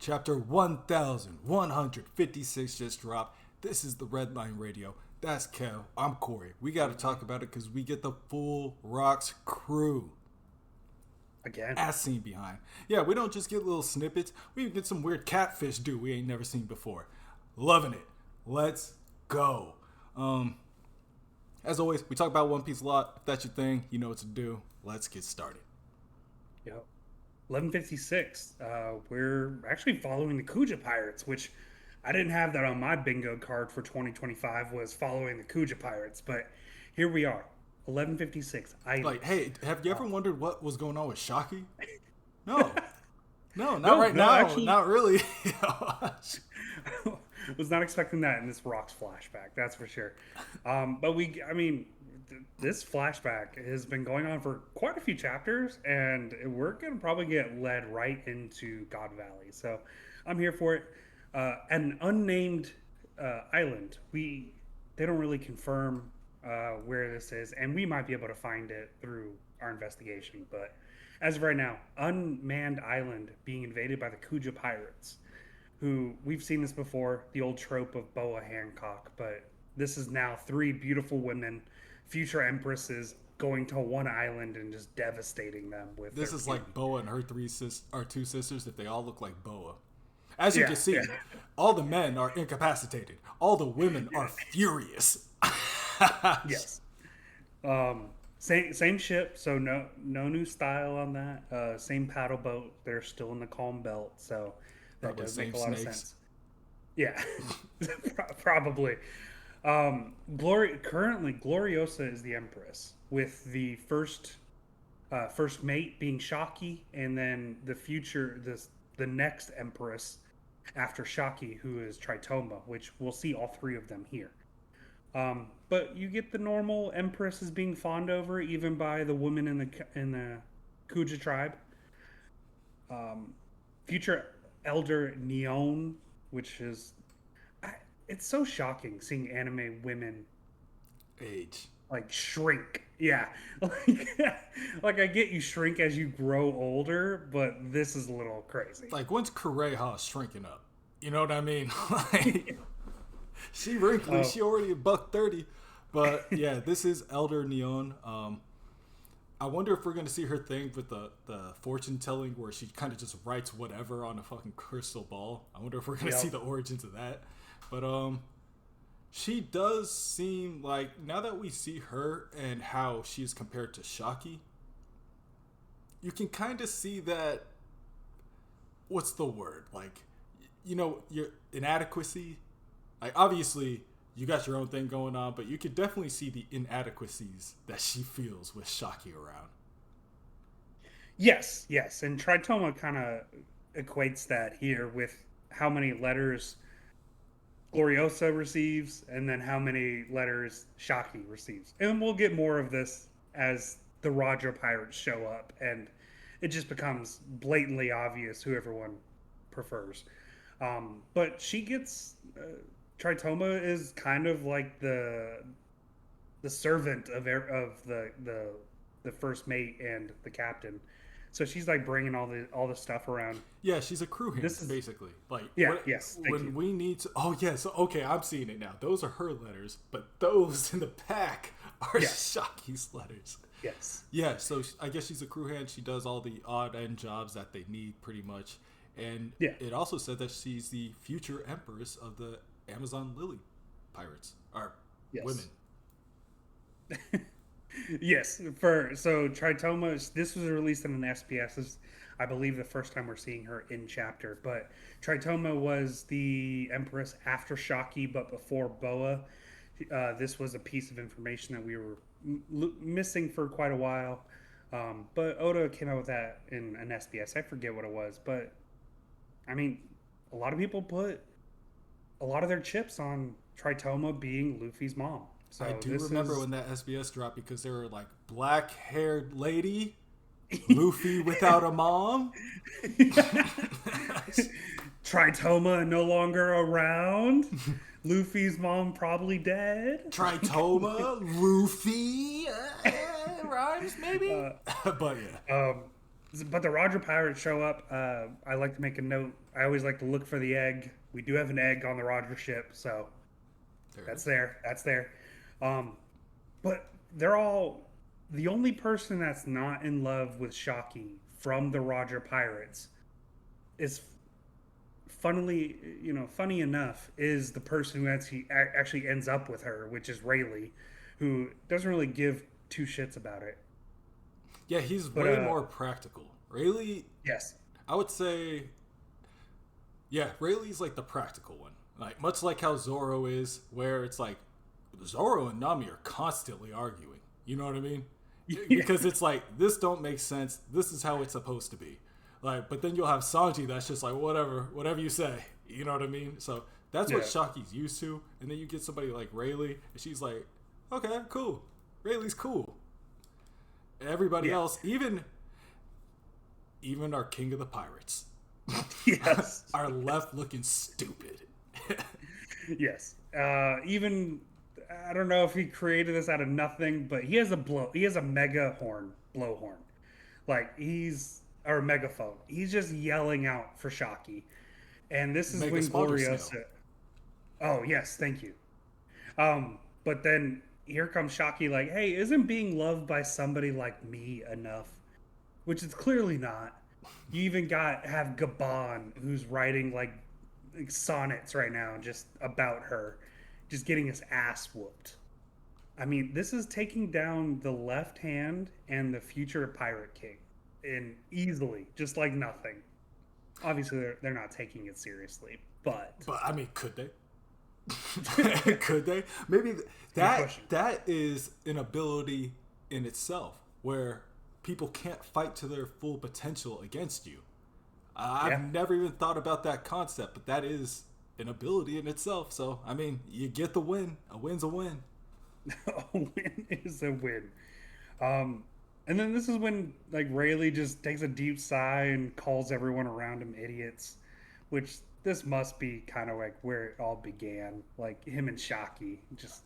Chapter 1156 just dropped. This is the Red Line Radio. That's Kel. I'm Corey. We got to talk about it because we get the full Rocks crew. Again. As seen behind. Yeah, we don't just get little snippets. We even get some weird catfish dude we ain't never seen before. Loving it. Let's go. As always, we talk about One Piece a lot. If that's your thing, you know what to do. Let's get started. Yep. 1156. We're actually following the Kuja Pirates, which I didn't have that on my bingo card for 2025, was following the Kuja Pirates. But here we are. 1156. Like, hey, have you ever wondered what was going on with Shaki? No. No, not right now. Actually, not really. Was not expecting that in this Rocks flashback, that's for sure. But this flashback has been going on for quite a few chapters, and we're going to probably get led right into God Valley. So I'm here for it. An unnamed island. They don't really confirm where this is, and we might be able to find it through our investigation. But as of right now, unmanned island being invaded by the Kuja Pirates, who we've seen this before, the old trope of Boa Hancock, but this is now 3 beautiful women, future empresses, going to one island and just devastating them with. This is like Boa and her 2 sisters. If they all look like Boa, as you can see, all the men are incapacitated. All the women are furious. Yes. Same ship, so no new style on that. Same paddle boat. They're still in the calm belt, so that does make a lot of sense. Yeah, probably. Currently, Gloriosa is the Empress, with the first mate being Shaki, and then the next Empress after Shaki, who is Tritoma, which we'll see all 3 of them here. But you get the normal Empresses being fawned over, even by the women in the Kuja tribe. Future Elder Neon, which is... it's so shocking seeing anime women age, like, shrink. Yeah. Like I get you shrink as you grow older, but this is a little crazy. Like, when's Kureha shrinking up? You know what I mean? Like, she wrinkly. She already a $130. But yeah, this is Elder Neon. I wonder if we're going to see her thing with the fortune telling, where she kind of just writes whatever on a fucking crystal ball. I wonder if we're going to see the origins of that. But she does seem like, now that we see her and how she is compared to Shaki, you can kind of see that, what's the word? Like, you know, your inadequacy. Like, obviously, you got your own thing going on, but you could definitely see the inadequacies that she feels with Shaki around. Yes. And Tritoma kind of equates that here with how many letters Gloriosa receives, and then how many letters Shaki receives. And we'll get more of this as the Roger Pirates show up, and it just becomes blatantly obvious who everyone prefers. But she gets... Tritoma is kind of like the servant of the first mate and the captain. So she's like bringing all the stuff around. Yeah, she's a crew hand, basically. Like, we need to. Oh yeah, so okay, I'm seeing it now. Those are her letters, but those in the pack are Shaki's letters. Yes. Yeah, so I guess she's a crew hand. She does all the odd end jobs that they need, pretty much. And it also said that she's the future empress of the Amazon Lily pirates, or women. Yes, so Tritoma, this was released in an SPS. This is, I believe, the first time we're seeing her in chapter. But Tritoma was the Empress after Shaki, but before Boa. This was a piece of information that we were missing for quite a while. But Oda came out with that in an SPS. I forget what it was, but I mean, a lot of people put a lot of their chips on Tritoma being Luffy's mom. So I do remember when that SBS dropped, because they were like, black-haired lady, Luffy without a mom. Tritoma no longer around. Luffy's mom probably dead. Tritoma, Luffy, rhymes maybe. But yeah. But the Roger Pirates show up. I like to make a note. I always like to look for the egg. We do have an egg on the Roger ship, so There it that's is. there. That's there. Um, but they're all the only person that's not in love with Shocky from the Roger Pirates is funny enough, is the person who actually ends up with her, which is Rayleigh, who doesn't really give two shits about it. Yeah, he's But way more practical. Rayleigh, yes, I would say, yeah, Rayleigh's like the practical one. Like much like how Zoro is, where it's like Zoro and Nami are constantly arguing. You know what I mean? yeah, Because it's like this don't make sense. This is how it's supposed to be. Like, but then you'll have Sanji that's just like whatever you say. You know what I mean? So that's what yeah, Shaki's used to. And then you get somebody like Rayleigh, and she's like, okay, cool. Rayleigh's cool. And everybody yeah. else, even our king of the pirates, Yes, are left looking stupid. yes. Even I don't know if he created this out of nothing, but he has a mega horn, blowhorn, like he's or megaphone. He's just yelling out for Shocky, and this is Make a when smother snail. Gloriosa. Oh yes, thank you. But then here comes Shocky, like, hey, isn't being loved by somebody like me enough? Which is clearly not. You even have Gabon, who's writing like sonnets right now just about her, just getting his ass whooped. I mean, this is taking down the left hand and the future Pirate King, and easily, just like nothing. Obviously, they're not taking it seriously, but But I mean, could they? Could they? Maybe good question. that is an ability in itself where people can't fight to their full potential against you. Yeah, I've never even thought about that concept, but that is an ability in itself. So I mean, you get the win. A win's a win. a win is a win. Um, and then this is when like Rayleigh just takes a deep sigh and calls everyone around him idiots, which this must be kind of like where it all began, like him and Shocky, just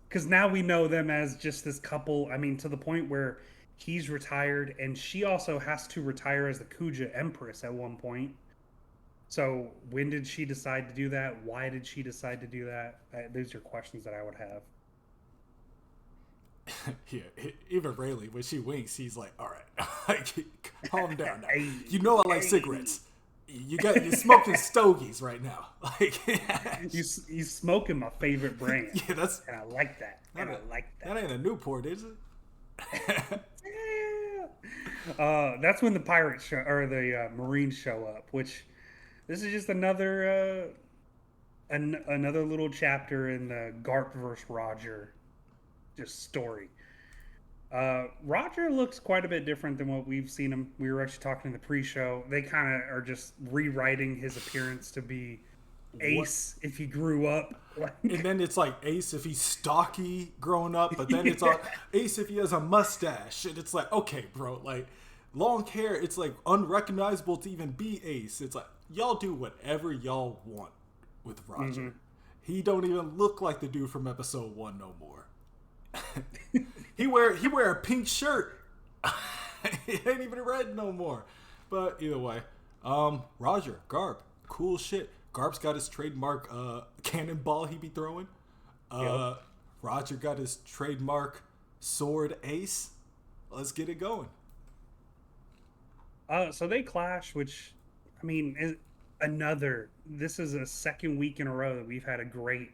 because now we know them as just this couple. I mean, to the point where he's retired and she also has to retire as the Kuja Empress at one point. So when did she decide to do that? Why did she decide to do that? Those are questions that I would have. Yeah, even Rayleigh, when she winks, he's like, "All right, like, calm down now. Hey, You know I like hey. cigarettes. You're smoking stogies right now. Like, You smoking my favorite brand, yeah, that's and I like that. And I like that that. ain't a Newport, is it? That's when the pirates or the Marines show up. Which this is just another little chapter in the Garp versus Roger just story. Roger looks quite a bit different than what we've seen him. We were actually talking in the pre-show. They kind of are just rewriting his appearance to be What? Ace if he grew up. And then it's like Ace if he's stocky growing up, but then it's all Ace if he has a mustache, and it's like, okay, bro, like long hair, it's like unrecognizable to even be Ace. It's like y'all do whatever y'all want with Roger. Mm-hmm. He don't even look like the dude from episode 1 no more. he wear a pink shirt. It ain't even red no more. But either way, Roger Garp, cool shit. Garp's got his trademark cannonball he be throwing. Yep. Roger got his trademark sword ace. Let's get it going. So they clash, which, I mean, this is a second week in a row that we've had a great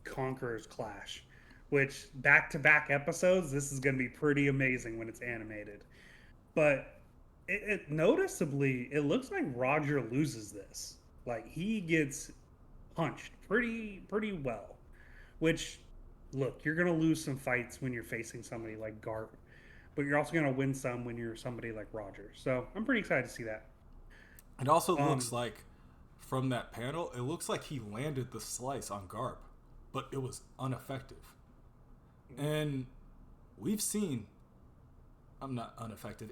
Conquerors clash, which back to back episodes, this is going to be pretty amazing when it's animated. But it noticeably, it looks like Roger loses this. Like he gets punched pretty well, which, look, you're going to lose some fights when you're facing somebody like Garp, but you're also going to win some when you're somebody like Roger. So I'm pretty excited to see that. It also looks like, from that panel, it looks like he landed the slice on Garp, but it was ineffective. And we've seen, I'm not ineffective.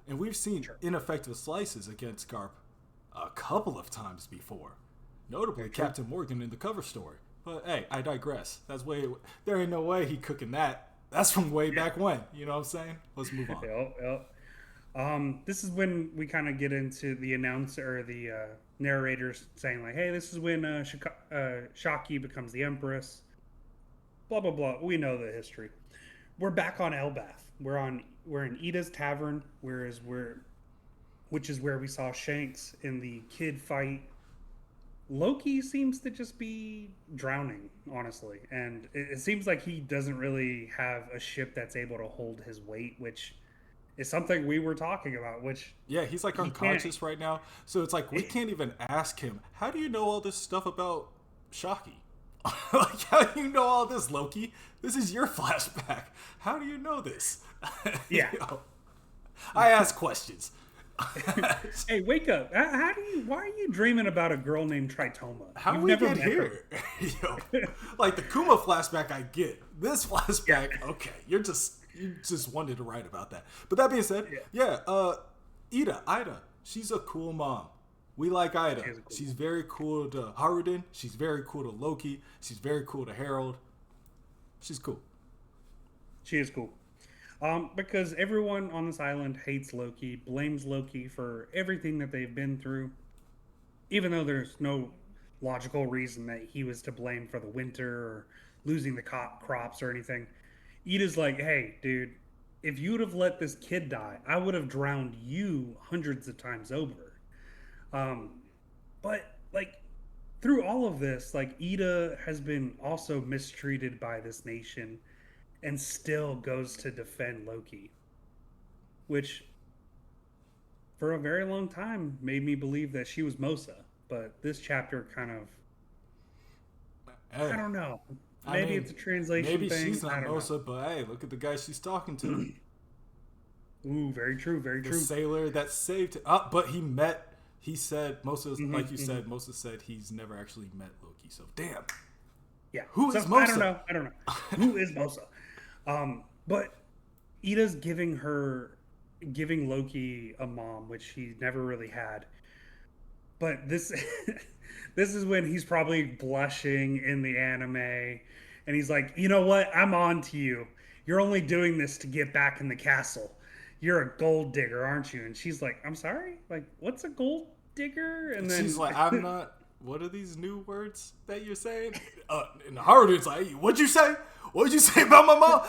And we've seen ineffective slices against Garp a couple of times before. Notably, Captain Morgan in the cover story. But hey, I digress. There ain't no way he cooking that. That's from way back when. You know what I'm saying? Let's move on. Yep. This is when we kind of get into the announcer or the narrators saying like, "Hey, this is when Shaki becomes the Empress." Blah blah blah. We know the history. We're back on Elbath. We're in Ida's tavern, which is where we saw Shanks in the kid fight. Loki seems to just be drowning, honestly, and it seems like he doesn't really have a ship that's able to hold his weight, which is something we were talking about. Which Yeah, he's like he can't. unconscious right now. So it's like we can't even ask him, how do you know all this stuff about Shocky? Like, how do you know all this, Loki? This is your flashback. How do you know this? Yeah. You know, I ask questions. Hey, wake up! How do you? Why are you dreaming about a girl named Tritoma? How You've we never get met her. here? Yo, like the Kuma flashback, I get. This flashback, Yeah. okay, you just wanted to write about that. But that being said, yeah, Ida, she's a cool mom. We like Ida. She is a cool She's very cool to Haruden. She's very cool to Loki. She's very cool to Harold. She's cool. She is cool. Because everyone on this island hates Loki, blames Loki for everything that they've been through, even though there's no logical reason that he was to blame for the winter or losing the crops or anything. Ida's like, hey, dude, if you would have let this kid die, I would have drowned you hundreds of times over. Um, but like through all of this, like Ida has been also mistreated by this nation and still goes to defend Loki, which for a very long time made me believe that she was Mosa. But this chapter kind of, Hey, I don't know. I Maybe mean, it's a translation maybe thing. she's I not don't Mosa, but hey, look at the guy she's talking to. know. Ooh, very true, very The true. sailor that saved. But he said, Mosa, like you said, Mosa said he's never actually met Loki. So, damn. Yeah. Who So is I don't Mosa? know. I don't know. Who is Mosa? But Ida's giving Loki a mom, which he never really had. But this this is when he's probably blushing in the anime, and he's like, you know what? I'm on to you. You're only doing this to get back in the castle. You're a gold digger, aren't you? And she's like, I'm sorry? Like, what's a gold digger? And then She's like, I'm not. What are these new words that you're saying? And Haruden's like, what'd you say? What'd you say about my mom?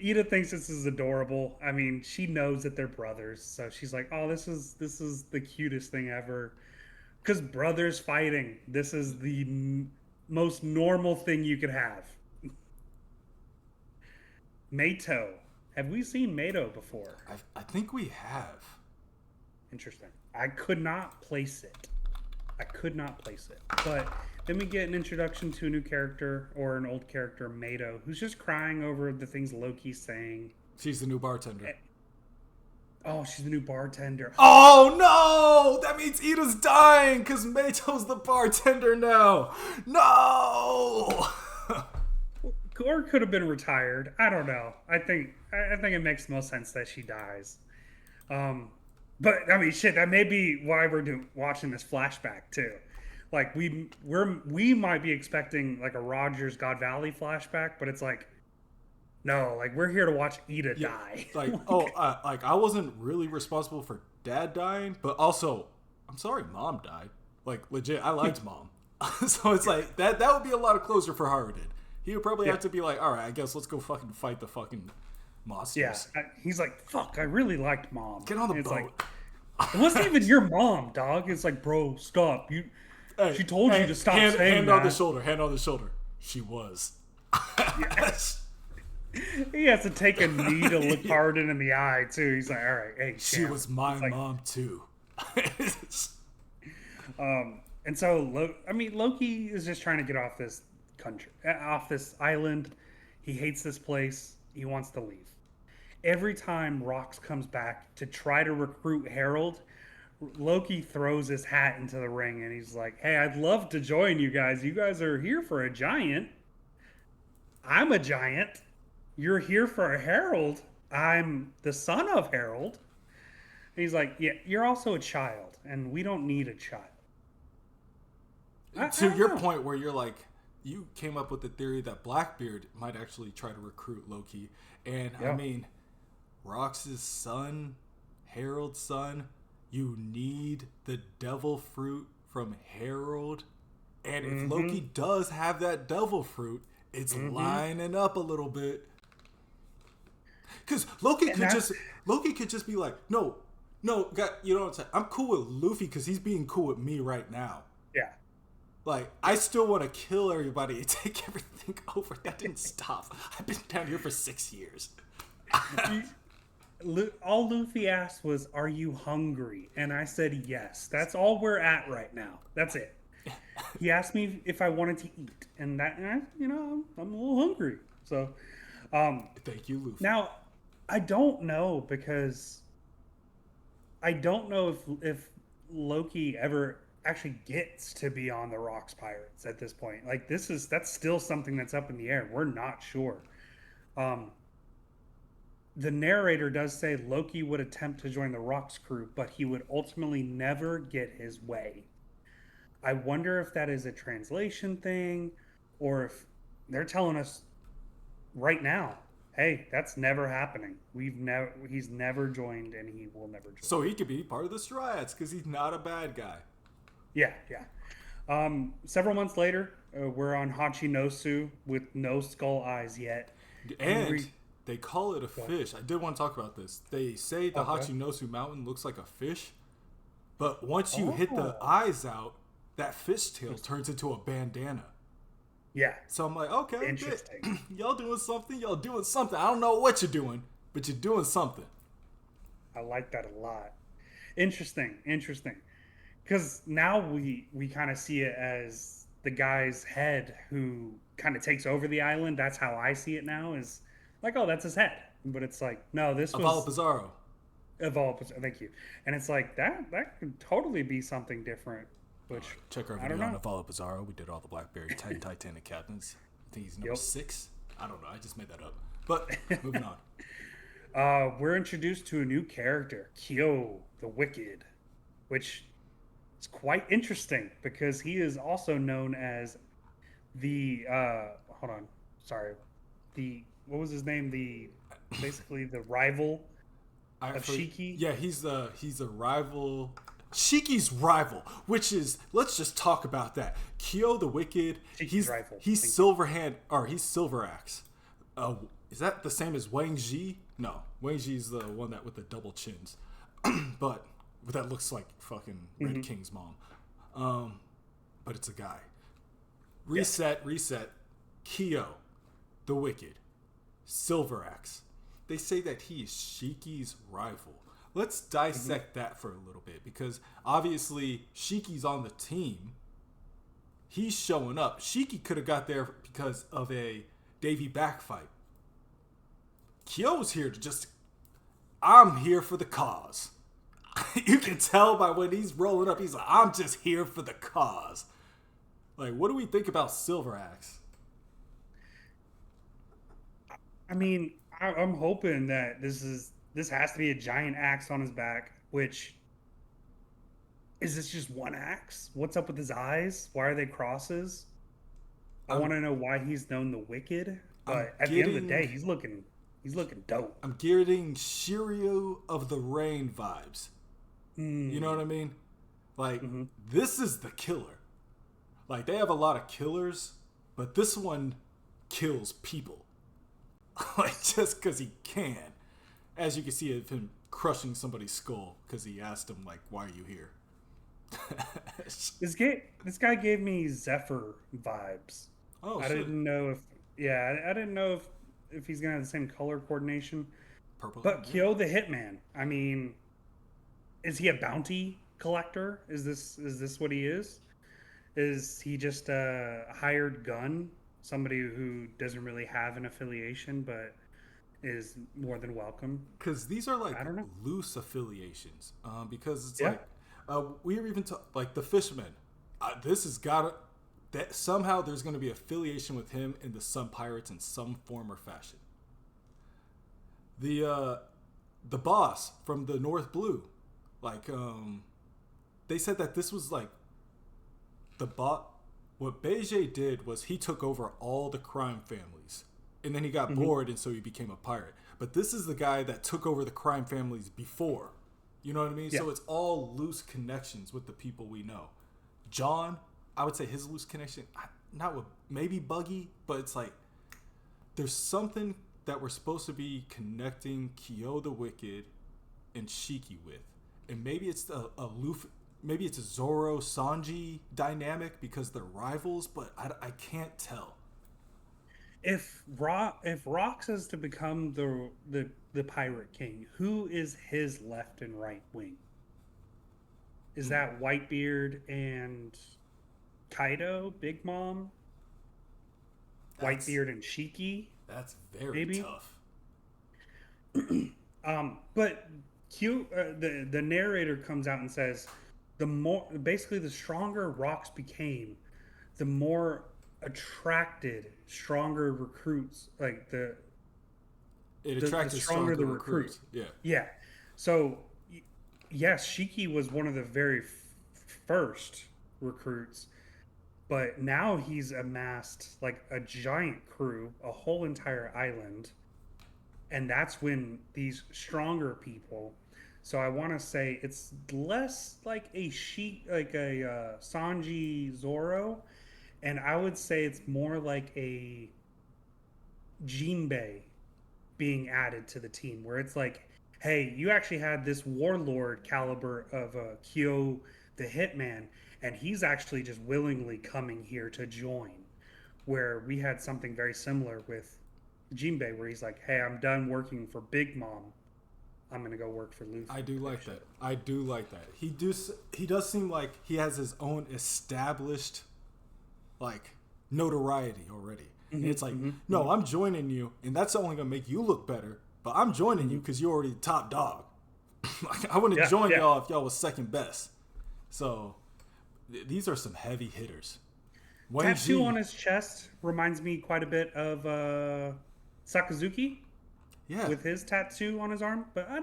Ida thinks this is adorable. I mean, she knows that they're brothers, so she's like, "Oh, this is the cutest thing ever." Because brothers fighting, this is the most normal thing you could have. Mato, have we seen Mato before? I think we have. Interesting. I could not place it. I could not place it. But then we get an introduction to a new character or an old character, Mato, who's just crying over the things Loki's saying. She's the new bartender. Oh, she's the new bartender. Oh no! That means Ida's dying because Mato's the bartender now. No! Or could have been retired. I don't know. I think it makes the most sense that she dies. But I mean, shit. That may be why we're watching this flashback too. Like we might be expecting like a Rogers God Valley flashback, but it's like no, like we're here to watch Ida die. Like, like I wasn't really responsible for dad dying, but also, I'm sorry, mom died. Like, legit, I liked mom. So it's like, that would be a lot of closure for Harden. He would probably have to be like, all right, I guess let's go fucking fight the fucking monsters. Yeah, he's like, fuck, I really liked mom. Get on the And it's boat. like, it wasn't even your mom, dog. It's like, bro, stop. She told you to stop saying hand that. on the shoulder, hand on the shoulder. She was. Yes. He has to take a knee to look Harden in the eye too. He's like, all right, hey, She champ. was my mom too. And so, Loki is just trying to get off this country, off this island. He hates this place. He wants to leave. Every time Rox comes back to try to recruit Harold, Loki throws his hat into the ring and he's like, hey, I'd love to join you guys. You guys are here for a giant. I'm a giant. You're here for a Harold. I'm the son of Harold. And he's like, yeah, you're also a child, and we don't need a child. To your point where you're like, you came up with the theory that Blackbeard might actually try to recruit Loki. And I mean, Rox's son, Harold's son, you need the devil fruit from Harold. And if Loki does have that devil fruit, it's lining up a little bit. Because Loki could just be like, no, you know what I'm saying? I'm cool with Luffy because he's being cool with me right now. Yeah. Like, I still want to kill everybody and take everything over. That didn't stop. I've been down here for 6 years. All Luffy asked was, "Are you hungry?" And I said, "Yes." That's all we're at right now. That's it. He asked me if I wanted to eat, and that, you know, I'm a little hungry. So, thank you, Luffy. now, I don't know because I don't know if Loki ever actually gets to be on the Rocks Pirates at this point. Like that's still something that's up in the air. We're not sure. The narrator does say Loki would attempt to join the Rocks crew, but he would ultimately never get his way. I wonder if that is a translation thing, or if they're telling us right now, hey, that's never happening. He's never joined, and he will never join. So he could be part of the Striads because he's not a bad guy. Yeah. Several months later, we're on Hachinosu with no skull eyes yet. And they call it a fish. I did want to talk about this. They say the Hachinosu mountain looks like a fish, but once you hit the eyes out, that fish tail turns into a bandana. Yeah. So I'm like, okay, interesting. Y'all doing something. I don't know what you're doing, but you're doing something. I like that a lot. Interesting. Because now we kind of see it as the guy's head who kind of takes over the island. That's how I see it now, is like, oh, that's his head. But it's like, no, this was... Pizarro. Thank you. And it's like, that could totally be something different. Which, check our video on Avalo Pizarro. We did all the Blackberry 10 Titanic captains. I think he's number 6. I don't know. I just made that up. But moving on. We're introduced to a new character, Kyo the Wicked, which is quite interesting because he is also known as the what was his name? Basically the rival of Shiki. Yeah, he's a rival. Shiki's rival, which is, let's just talk about that. Kyo the Wicked, he's Silver Axe. Is that the same as Wang Ji? No, Wang Ji's the one that with the double chins, but that looks like fucking Red King's mom. But it's a guy. Reset. Kyo the Wicked, Silver Axe. They say that he is Shiki's rival. Let's dissect that for a little bit, because obviously Shiki's on the team. He's showing up. Shiki could have got there because of a Davy back fight. Kyo's here to I'm here for the cause. You can tell by when he's rolling up, he's like, I'm just here for the cause. Like, what do we think about Silver Axe? I mean, I'm hoping that this has to be a giant axe on his back, which... Is this just one axe? What's up with his eyes? Why are they crosses? I want to know why he's known the Wicked. But at the end of the day, he's looking dope. I'm getting Shiryu of the Rain vibes. You know what I mean? Like, this is the killer. Like, they have a lot of killers, but this one kills people. Like, just because he can. As you can see of him crushing somebody's skull because he asked him, like, why are you here? This guy gave me Zephyr vibes. Oh, I didn't know if he's gonna have the same color coordination. Purple. But Kyo the Hitman, I mean, is he a bounty collector? Is this what he is? Is he just a hired gun? Somebody who doesn't really have an affiliation but is more than welcome? Because these are like loose affiliations. Because it's like we were even like the Fisherman. This has got that somehow there's going to be affiliation with him and the Sun Pirates in some form or fashion. The boss from the North Blue, like they said that this was like the bot. What Beijing did was he took over all the crime families, and then he got bored, and so he became a pirate. But this is the guy that took over the crime families before. You know what I mean? Yeah. So it's all loose connections with the people we know. John, I would say his loose connection, not with maybe Buggy, but it's like there's something that we're supposed to be connecting Kyo the Wicked and Shiki with. And maybe it's maybe it's a Zoro Sanji dynamic because they're rivals, but I can't tell. If Rox is to become the Pirate King, who is his left and right wing? Is that Whitebeard and Kaido, Big Mom? Whitebeard and Shiki? That's very maybe? tough. But the narrator comes out and says the stronger Rox became, the more attracted stronger recruits, like the stronger the recruits. Yeah. So yes, Shiki was one of the very first recruits, but now he's amassed like a giant crew, a whole entire island, and that's when these stronger people. So I want to say it's less like a Sanji Zoro, and I would say it's more like a Jinbei being added to the team, where it's like, hey, you actually had this warlord caliber of Kyo the Hitman, and he's actually just willingly coming here to join. Where we had something very similar with Jinbei, where he's like, hey, I'm done working for Big Mom. I'm gonna go work for Luffy. I do like that. I do like that. He does seem like he has his own established like notoriety already. And it's like, no, I'm joining you, and that's only gonna make you look better. But I'm joining you because you're already the top dog. Like, I wouldn't join y'all if y'all was second best. So these are some heavy hitters. Tattoo on his chest reminds me quite a bit of Sakazuki. Yeah, with his tattoo on his arm, but I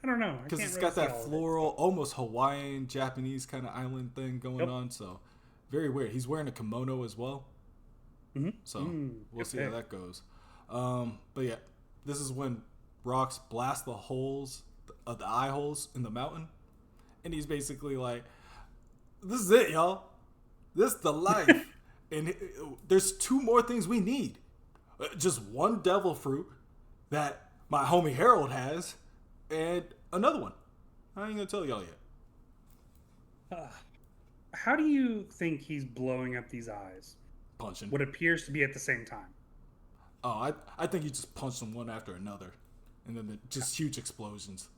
don't know, because it's got that floral, almost Hawaiian, Japanese kind of island thing going on. So very weird. He's wearing a kimono as well. So we'll see how that goes. But yeah, this is when Rox blasts the holes, the eye holes in the mountain, and he's basically like, "This is it, y'all. This is the life." And there's two more things we need. Just one devil fruit that my homie Harold has, and another one. I ain't gonna tell y'all yet. How do you think he's blowing up these eyes? Punching. What appears to be at the same time. Oh, I think he just punched them one after another, and then just huge explosions.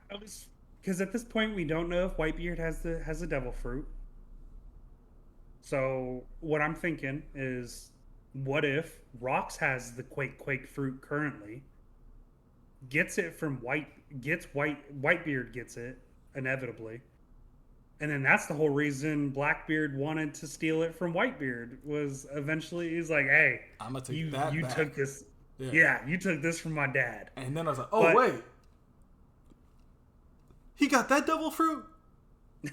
Because at this point we don't know if Whitebeard has the devil fruit. So what I'm thinking is, what if Rox has the Quake fruit currently, gets it from Whitebeard gets it inevitably, and then that's the whole reason Blackbeard wanted to steal it from Whitebeard, was eventually he's like, hey, I'm gonna take that you back. took this, yeah, you took this from my dad. And then I was like, oh, wait, he got that devil fruit?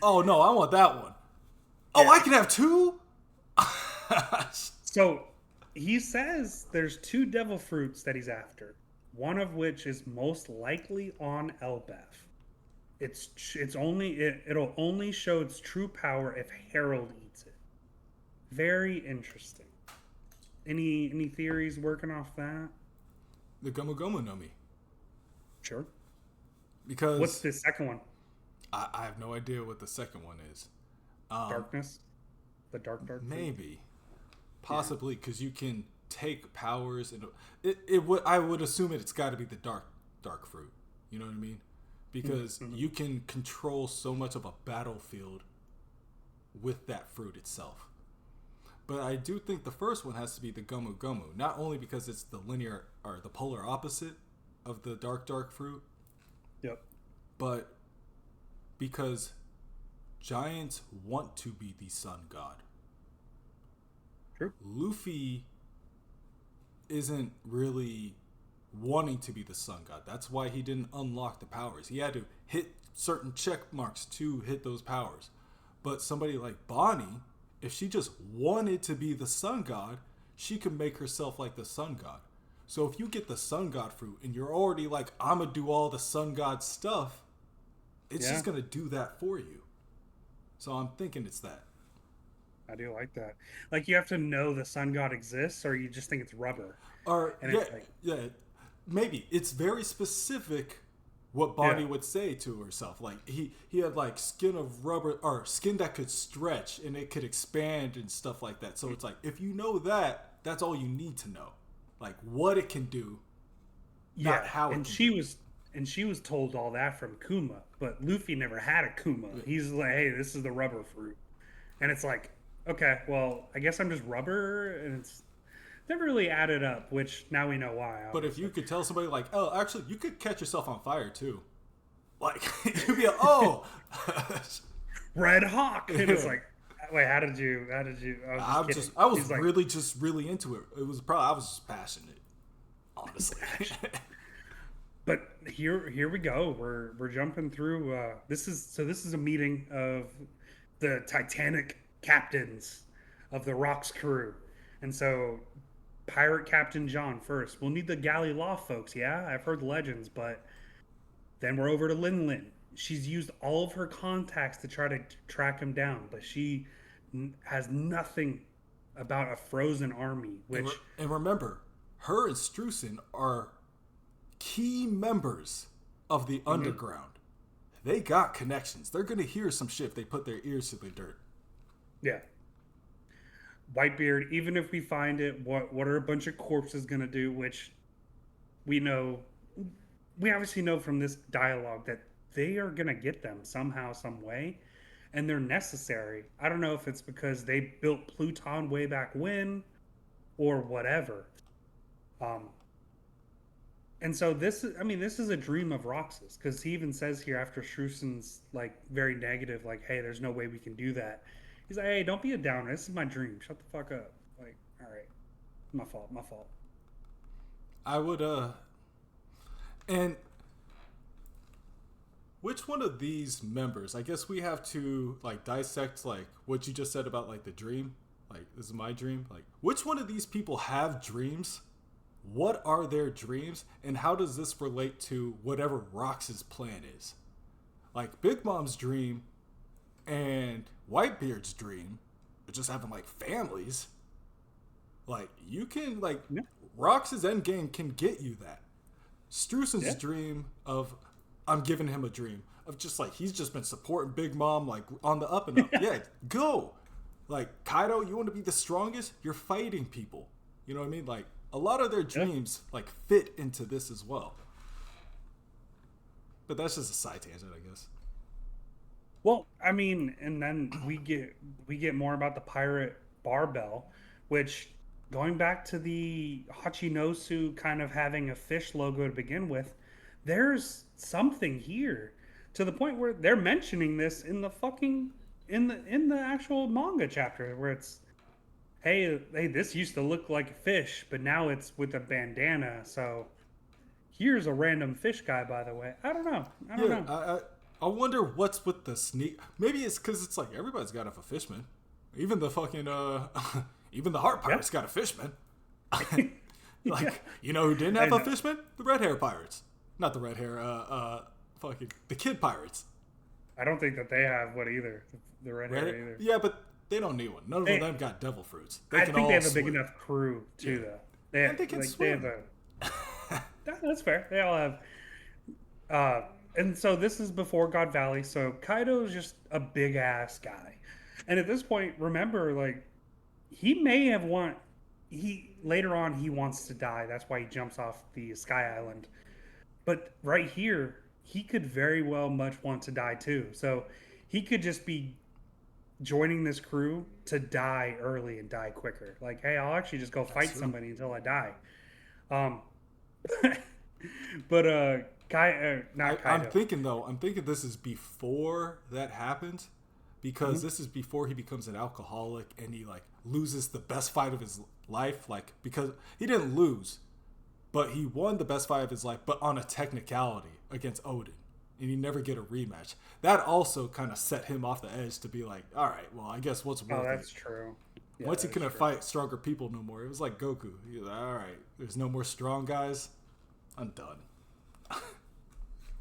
Oh no, I want that one. Oh, I can have two? So he says there's two devil fruits that he's after, one of which is most likely on Elbaf. It'll only show its true power if Harold eats it. Very interesting. Any theories working off that? The Gomu Gomu no Mi. Sure. Because what's the second one? I have no idea what the second one is. Darkness? The dark maybe. Possibly, because you can take powers and I would assume it's got to be the dark fruit. You know what I mean? Because you can control so much of a battlefield with that fruit itself. But I do think the first one has to be the Gomu Gomu, not only because it's the linear or the polar opposite of the dark fruit. Yep. But because giants want to be the sun god. True. Luffy isn't really wanting to be the sun god. That's why he didn't unlock the powers. He had to hit certain check marks to hit those powers. But somebody like Bonnie, if she just wanted to be the sun god, she could make herself like the sun god. So if you get the sun god fruit and you're already like, I'm gonna do all the sun god stuff, it's just gonna do that for you. So I'm thinking it's that. I do like that. Like you have to know the sun god exists, or you just think it's rubber, Or and yeah, it's like, yeah, maybe it's very specific what yeah, Bonnie would say to herself. Like he had like skin of rubber or skin that could stretch and it could expand and stuff like that. So it's like if you know that, that's all you need to know. Like what it can do, not yeah. how it And can do it. she was told all that from Kuma, but Luffy never had a Kuma. Yeah. He's like, hey, this is the rubber fruit, and it's like, okay, well, I guess I'm just rubber, and it's never really added up. Which now we know why, But if you obviously. could tell somebody like, oh, actually, you could catch yourself on fire too. Like you'd be like, oh, Red Hawk, and it's like, wait, how did you? I was just I'm kidding. just, I was He's like, really just really into it. It was probably I was just passionate, honestly. but here we go. We're jumping through. This is a meeting of the Titanic captains of the Rocks crew, and so Pirate Captain John first. We'll need the galley law folks. Yeah, I've heard legends, but then we're over to Lin Lin. She's used all of her contacts to try to track him down, but she has nothing about a frozen army. Which And remember, her and Streusen are key members of the underground. They got connections. They're gonna hear some shit if they put their ears to the dirt. yeah, Whitebeard. Even if we find it, what are a bunch of corpses gonna do? Which we know, we obviously know from this dialogue that they are gonna get them somehow, some way, and they're necessary. I don't know if it's because they built Pluton way back when, or whatever. Um, and so this is a dream of Roxas, because he even says here after Streusen's like very negative, like, "Hey, there's no way we can do that." He's like, "Hey, don't be a downer. This is my dream. Shut the fuck up." Like, all right, my fault, my fault. I would and which one of these members? I guess we have to like dissect like what you just said about like the dream. Like this is my dream. Like which one of these people have dreams? What are their dreams, and how does this relate to whatever Rox's plan is? Like Big Mom's dream and Whitebeard's dream, are just having like families. Like you can like Yeah, Rox's endgame can get you that. Streusen's yeah, dream of I'm giving him a dream of just like he's just been supporting Big Mom like on the up and up. Yeah, go. Like Kaido, you want to be the strongest? You're fighting people. You know what I mean? Like a lot of their yeah. dreams like fit into this as well. But that's just a side tangent, I guess. Well, I mean, and then we get more about the pirate barbell, which going back to the Hachinosu kind of having a fish logo to begin with, there's something here to the point where they're mentioning this in the fucking in the actual manga chapter where it's, hey, this used to look like a fish, but now it's with a bandana. So here's a random fish guy, by the way. I don't know. I don't Yeah, know. I wonder what's with the sneak. Maybe it's because it's like everybody's got to have a fishman. Even the fucking even the heart Yeah. pirates got a fishman. Yeah. Like you know who didn't have And a fishman? The red hair pirates. Not the red hair. Fucking the kid pirates. I don't think that they have what either. The red Red hair hair? either. Yeah, but they don't need one. None of They, them got devil fruits. They I can think all they have a big swim. enough crew too, Yeah, though. They and they can like they have swim. a. That's fair. They all have. Uh, and so this is before God Valley. So Kaido's just a big ass guy, and at this point, remember, like he may have want. He later on he wants to die. That's why he jumps off the Sky Island. But right here, he could very well much want to die too. So he could just be joining this crew to die early and die quicker. Like, hey, I'll actually just go That's fight true. somebody until I die. Um, but not I'm Kaido. thinking though. I'm thinking this is before that happens, because Mhm. this is before he becomes an alcoholic and he like loses the best fight of his life. Like because he didn't lose, but he won the best fight of his life, but on a technicality against Odin, and he never get a rematch. That also kind of set him off the edge to be like, all right, well, I guess what's Oh, worth that's it. true. Yeah, Once he that's couldn't true. fight stronger people no more, it was like Goku. He was like, all right, there's no more strong guys. I'm done.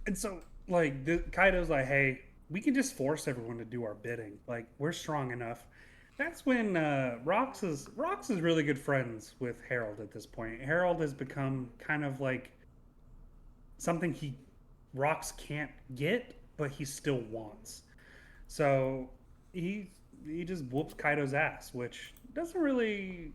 And so, like, Kaido's like, hey, we can just force everyone to do our bidding. Like, we're strong enough. That's when Rox is really good friends with Harold at this point. Harold has become kind of like something Rox can't get, but he still wants. So he he just whoops Kaido's ass, which doesn't really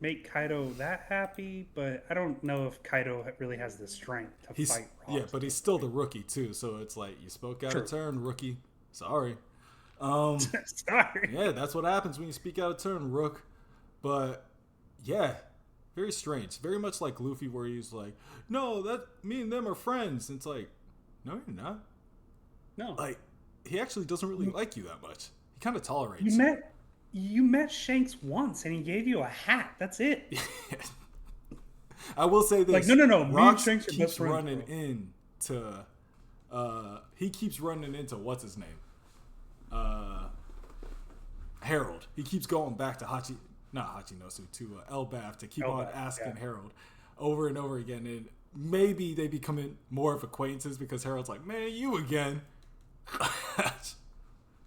make Kaido that happy. But I don't know if Kaido really has the strength to He's fight yeah, Rox but at he's this still point. the rookie too. So it's like you spoke out of True. turn, rookie. Sorry. Um, Sorry. yeah, that's what happens when you speak out of turn, Rook. But yeah, very strange. Very much like Luffy, where he's like, "No, that me and them are friends." And it's like, no, you're not. No. Like, he actually doesn't really You like you that much. He kind of you tolerates you. met you met Shanks once and he gave you a hat. That's it. I will say Like, this: no. Me and Rox Shanks are best keeps friends, running bro. into. He keeps running into what's his name, uh, Harold. He keeps going back to not Hachinosu, to Elbaf to keep on Elbaf, yeah. asking Harold over and over again, and maybe they become more of acquaintances because Harold's like, "Man, you again."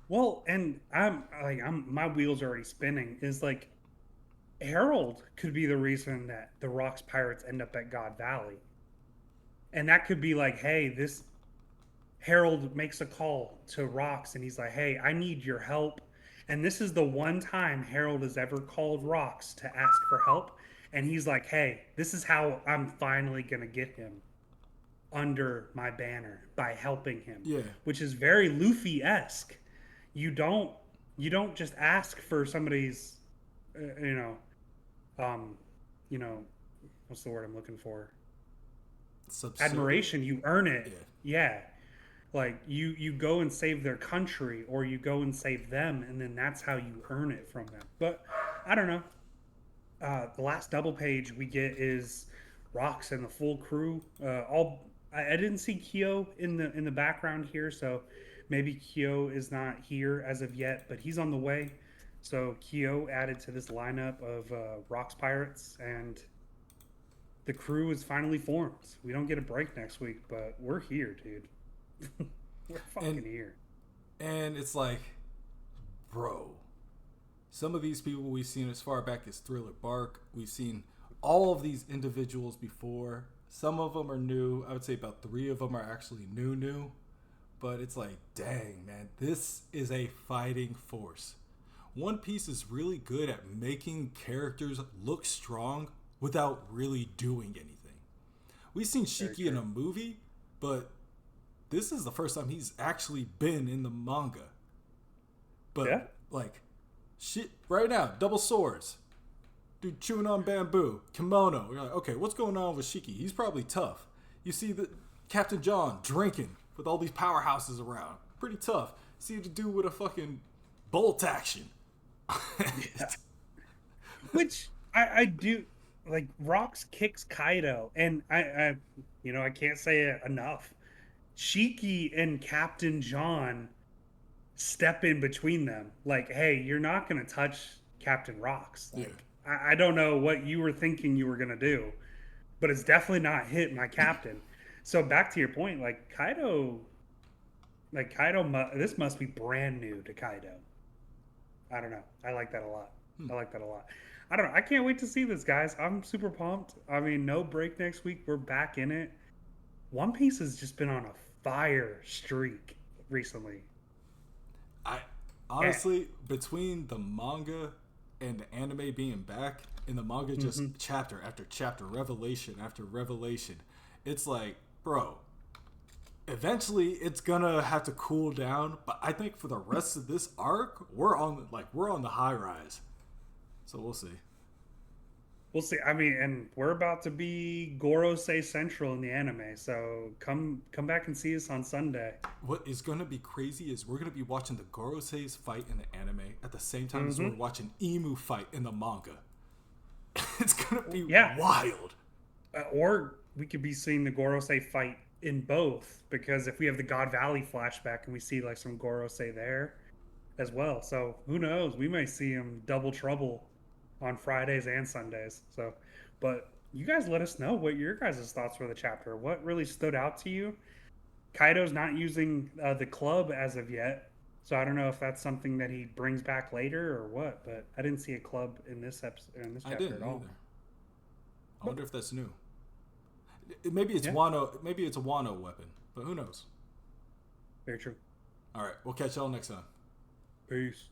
Well, and I'm my wheels are already spinning. Is like Harold could be the reason that the Rocks pirates end up at God Valley, and that could be like, hey, this Harold makes a call to Rocks, and he's like, hey, I need your help, and this is the one time Harold has ever called Rocks to ask for help, and he's like, hey, this is how I'm finally gonna get him under my banner by helping him, Yeah, which is very Luffy esque. You don't you don't just ask for somebody's, uh, you know, um, you know, what's the word I'm looking for? subservient. Admiration. You earn it. Yeah, Yeah, like you go and save their country, or you go and save them, and then that's how you earn it from them. But I don't know. The last double page we get is Rocks and the full crew. All I didn't see Kyo in the background here, so maybe Kyo is not here as of yet, but he's on the way. So Kyo added to this lineup of Rocks pirates, and the crew is finally formed. We don't get a break next week, but we're here, dude. We're and fucking here. it's like, bro, some of these people we've seen as far back as Thriller Bark. We've seen all of these individuals before. Some of them are new. I would say about 3 of them are actually new. But it's like, dang, man, this is a fighting force. One Piece is really good at making characters look strong without really doing anything. We've seen Very Shiki in true. a movie, but this is the first time he's actually been in the manga. But Yeah. like, shit, right now, double swords, dude chewing on bamboo, kimono. You're like, okay, what's going on with Shiki? He's probably tough. You see the Captain John drinking with all these powerhouses around, pretty tough. See the dude with a fucking bolt action. Yeah. Which I do like. Rocks kicks Kaido, and I can't say it enough. Shiki and Captain John step in between them. Like, hey, you're not gonna touch Captain Rocks. Yeah, Like, I don't know what you were thinking you were gonna do, but it's definitely not hit my captain. So back to your point, this must be brand new to Kaido. I don't know. I like that a lot. I like that a lot. I don't know. I can't wait to see this, guys. I'm super pumped. I mean, no break next week. We're back in it. One Piece has just been on a fire streak recently. I And, honestly, between the manga and the anime being back, and the manga just mhm. chapter after chapter, revelation after revelation, it's like, bro, eventually it's gonna have to cool down. But I think for the rest of this arc, we're on the high rise. So we'll see. We'll see. I mean, and we're about to be Gorosei Central in the anime, so come back and see us on Sunday. What is gonna be crazy is we're gonna be watching the Gorosei's fight in the anime at the same time as we're Hmm. watching Emu fight in the manga. It's gonna be Yeah, wild. or we could be seeing the Gorosei fight in both, because if we have the God Valley flashback and we see like some Gorosei there, as well. So who knows? We may see him double trouble on Fridays and Sundays. So, but you guys let us know what your guys' thoughts were of the chapter. What really stood out to you? Kaido's not using the club as of yet, so I don't know if that's something that he brings back later or what. But I didn't see a club in this episode, in this I chapter didn't at all. either. I wonder if that's new. Maybe it's Wano. Maybe it's a Wano weapon, but who knows? Very true. All right, we'll catch y'all next time. Peace.